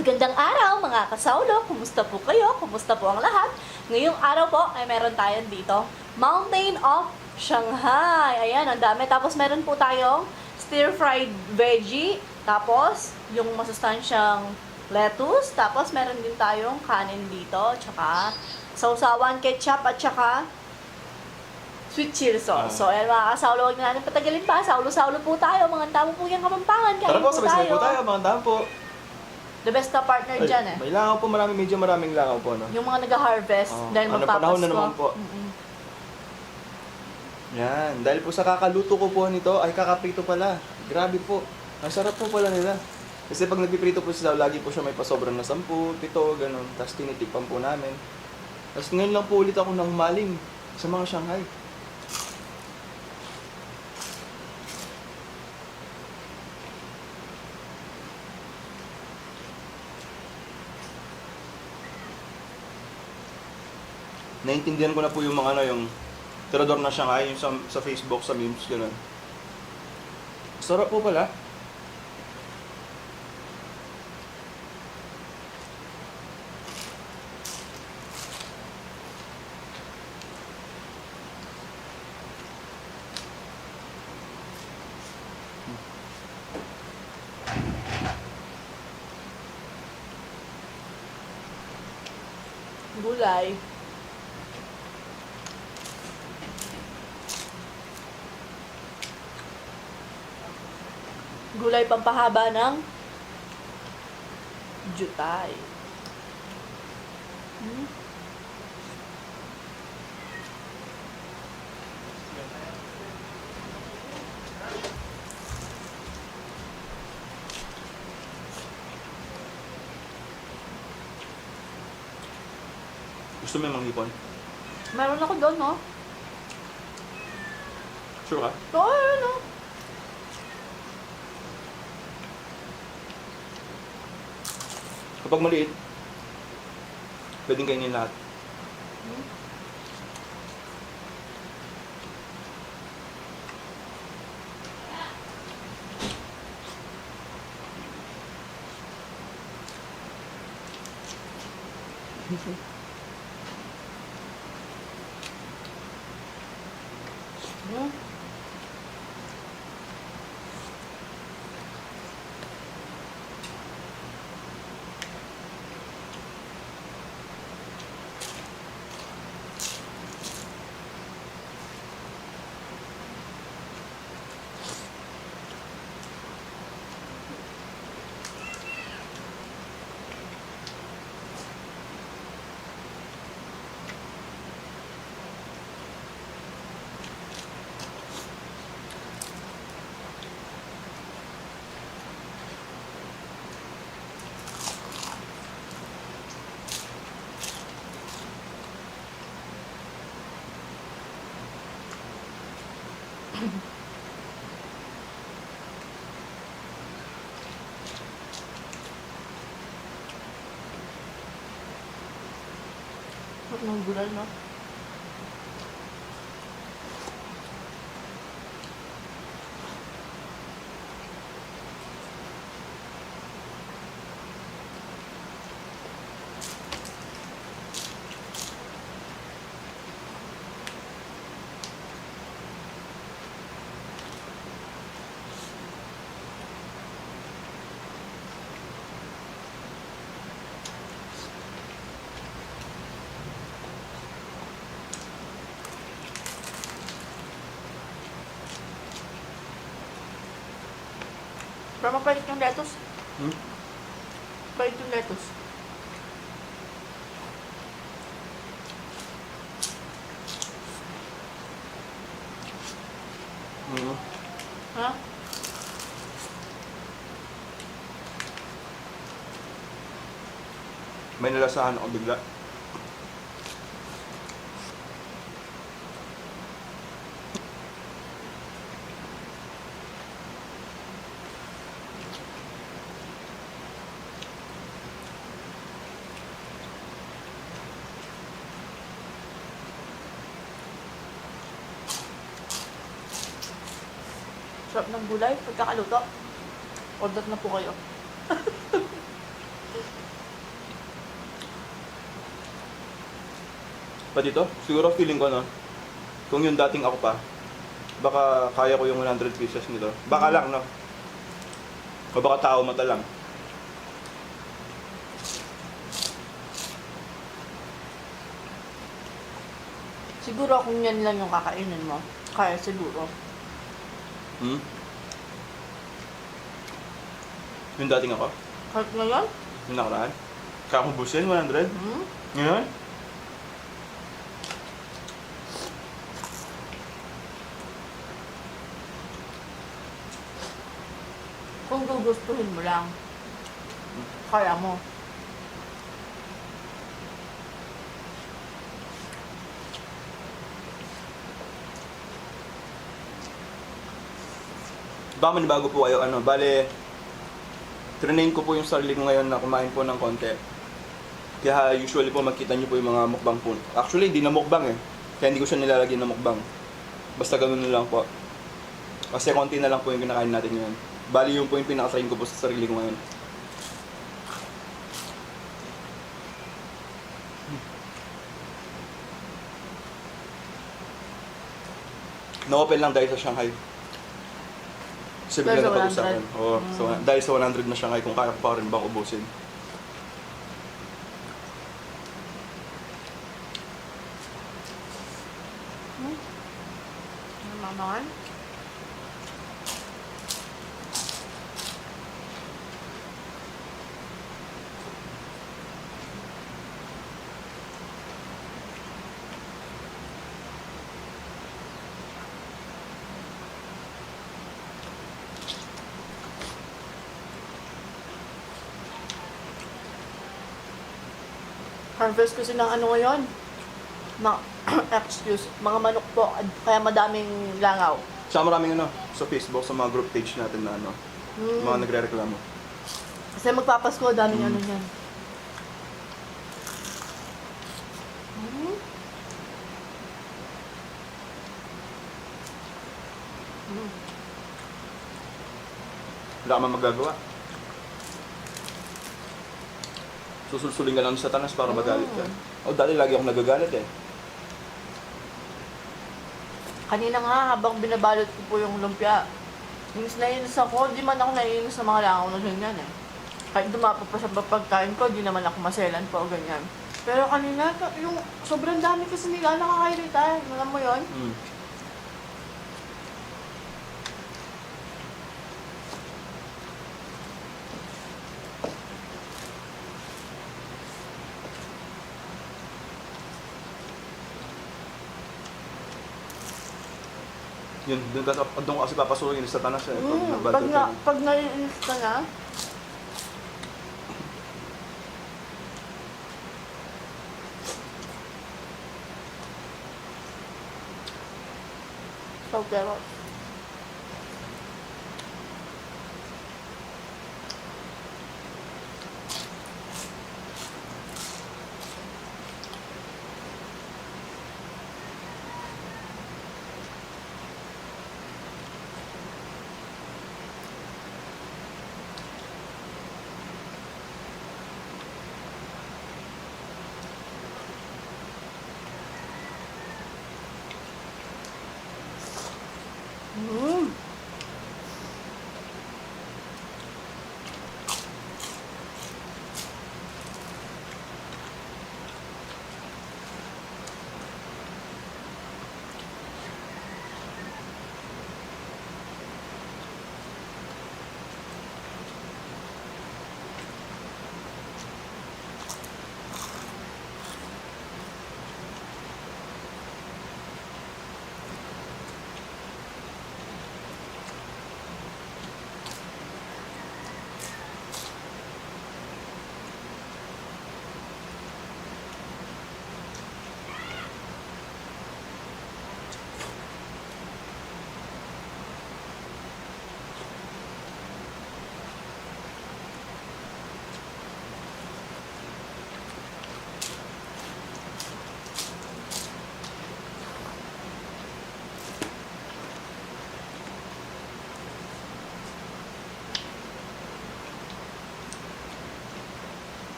Magandang araw mga kasaulo, kumusta po kayo? Kumusta po ang lahat? Ngayong araw po ay meron tayo dito, Mountain of Shanghai. Ayan, ang dami. Tapos meron po tayong stir-fried veggie. Tapos yung masustansyang lettuce. Tapos meron din tayong kanin dito. Tsaka sausawan, ketchup at tsaka sweet chili sauce. So, ayan mga kasaulo, huwag na natin patagalin pa. Saulo-saulo po tayo. Mga tamo po yung Kapampangan. Kain Tara po, po sabay-sabay tayo. po tayo, mga dami po. The best na partner dyan eh. May langaw po, medyo maraming langaw po, no? Yung mga nag-harvest dahil ano, magpapasko. panahon na naman po. Yan, dahil po sa kakaluto ko po nito, ay kakaprito pala. Grabe po, ang sarap po pala nila. Kasi pag nagpiprito po sila, lagi po siya may pasobrang na 10, 7, ganun. Tapos tinitikpan po namin. Tapos ngayon lang po ulit ako nang humaling sa mga Shanghai. Naintindihan ko na po yung mga ano, yung tirador na Shanghai, yung sa Facebook, sa memes, gano'n. Sarap po pala. Gulay. Gulay pampahaba ng jutay. Gusto mo yung manghipon? Meron ako doon, no? Sure ka? Oo, no? Kapag maliit, pwedeng kainin lahat. Sarap ng gulay, no? Pero mapait yung lettuce. Mapait yung lettuce. Ha? May nalasahan ako bigla. Sarap ng gulay, pagkakaluto. Order na po kayo. Pa dito? Siguro feeling ko, no? Kung yung dating ako pa, baka kaya ko yung 100 pieces nito. Baka lang, no? O baka tao mata lang. Siguro kung yan lang yung kakainin mo, kaya siguro. Hmm? Yung dating ako? Kahit ngayon? Yung nakaraan? Kaya kong busin, 100? Hmm? Ngayon? Kung gugustuhin mo lang, kaya mo. Baka manibago po kayo, ano, bale, trinain ko po yung sarili ko ngayon na kumain po ng konti. Kaya usually po makita niyo po yung mga mukbang po. Actually, hindi na mukbang eh. Kaya hindi ko siya nilalagyan ng mukbang. Basta ganun na lang po. Kasi konti na lang po yung kinakain natin ngayon. Bali yung po yung pinaka-train ko po sa sarili ko ngayon. Na-open lang dahil sa Shanghai. Kasi bigla Dahil sa napag-usapan. 100. Oo, so, dahil sa 100 na Shanghai, kung kaya ko pa rin bang ubusin. Ano naman? Harvest kasi ng ano ngayon? Excuse, mga manok po, kaya madaming langaw. Sa maraming ano, sa Facebook, sa mga group page natin na ano, mga nagre-reklamo. Kasi magpapasko, daming ano yan. Mm. Mm. Wala ka man magagawa. Susulsulin ka lang sa tanas para magalit ka. O dati lagi ako nagagalit eh. Kanina nga, habang binabalot ko po yung lumpia, nainis ako, di man ako naiinis sa mga langaw na ganyan eh. Kahit dumapo pa sa pagkain ko, di naman ako maselan po o ganyan. Pero kanina, yung sobrang dami kasi nila nakakairita. Alam mo yon? Hmm. Yun, doon ko kasi papasukin sa tanas eh. Pag naiinis ka na, so pero,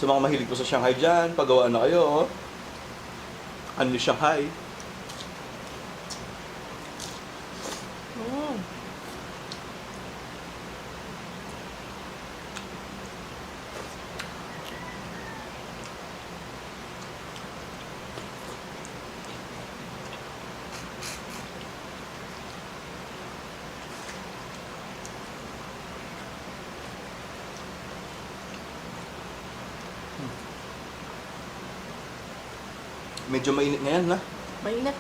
Sa mga mahilig po sa Shanghai dyan, pagawa na kayo, oh. Ano yung Shanghai? Mm. Medyo mainit ngayon, na. Mainit.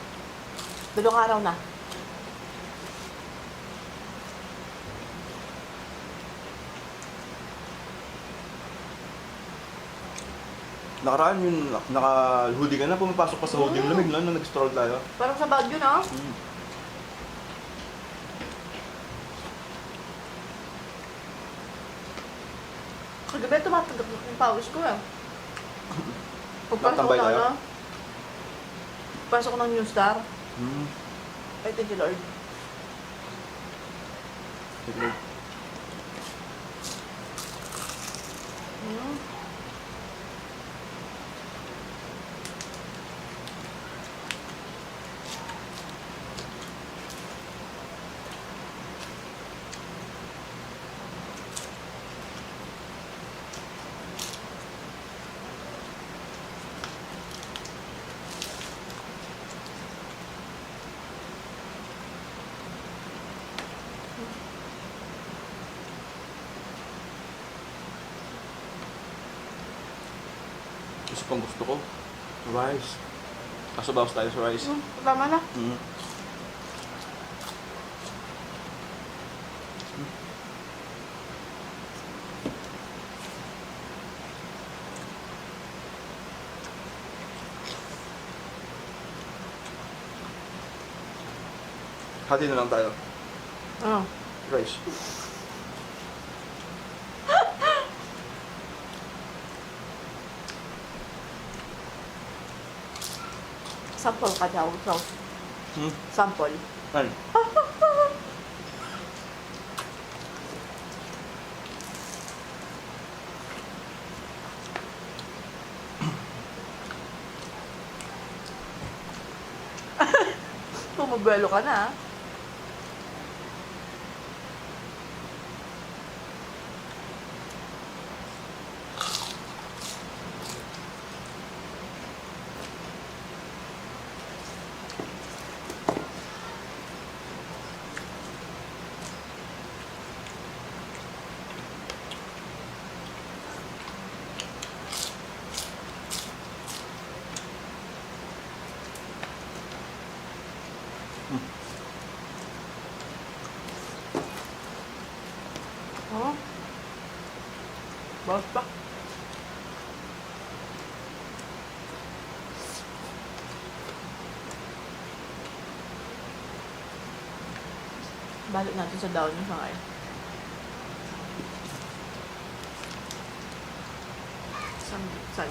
2 araw na. Nakaraan yun, naka-hoodie ka na, pumapasok pa sa hoodie. Lamig na, nung nag-stroll tayo. Parang sa Baguio na. Mm. Kagabi tumatagap yung pawis ko eh. Pagpasok ko Natambay na tayo? ano. Pagpasok ko ng New Star. Mm. Ay, thank you Lord. Sige. Mm. Isa pang gusto ko, rice. Kaso bawas tayo sa rice. Tama na. Mm. Hati na lang tayo. Ah. Rice. Sample ka daw. So, Hmm? sample. Ano? Pumagwelo ka na. Oh. Bawas pa. Balik natin sa down yung sangay. Saan?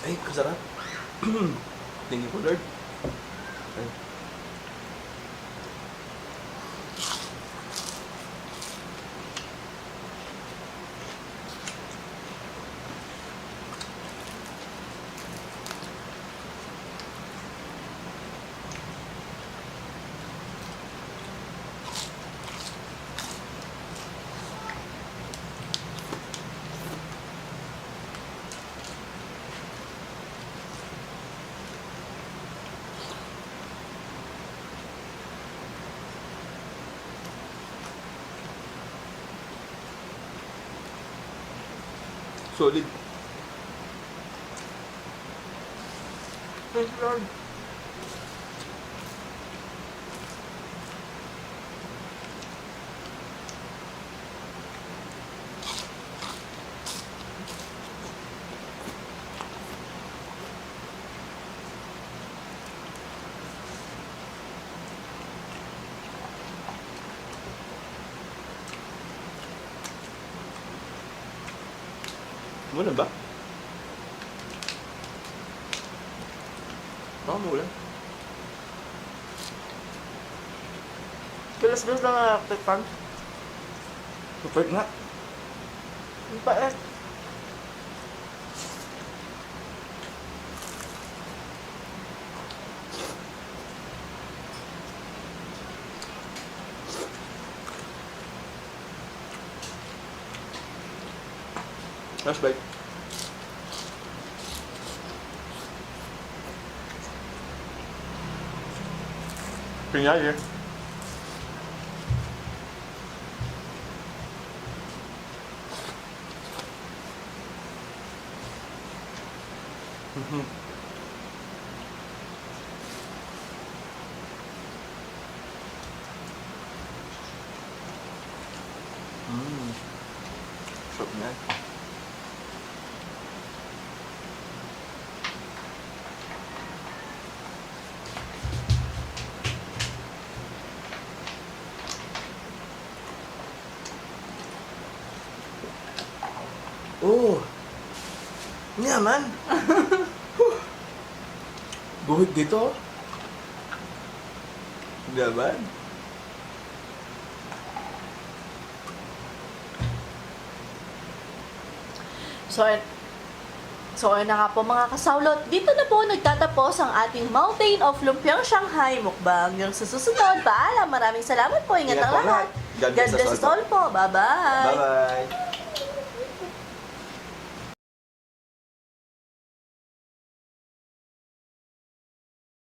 Ay, kasarap. Thank you po, Lord. Ay. Solid. Thank you, Lord. Mula ba? Baka mula. Bilas-bilas lang ang electric fan. Super nga. Ang pait. Last bite. Pinyay eh. Sarap na eh. Oh! Nyaman! Buhig dito. Nyaman. So, ayun na nga po mga kasawlot. Dito na po nagtatapos ang ating Mountain of Lumpiang Shanghai mukbang. Yung sa susunod, paalam. Maraming salamat po. Ingat Ingat ang po lahat. lahat. God bless us all po. Bye-bye. Bye-bye!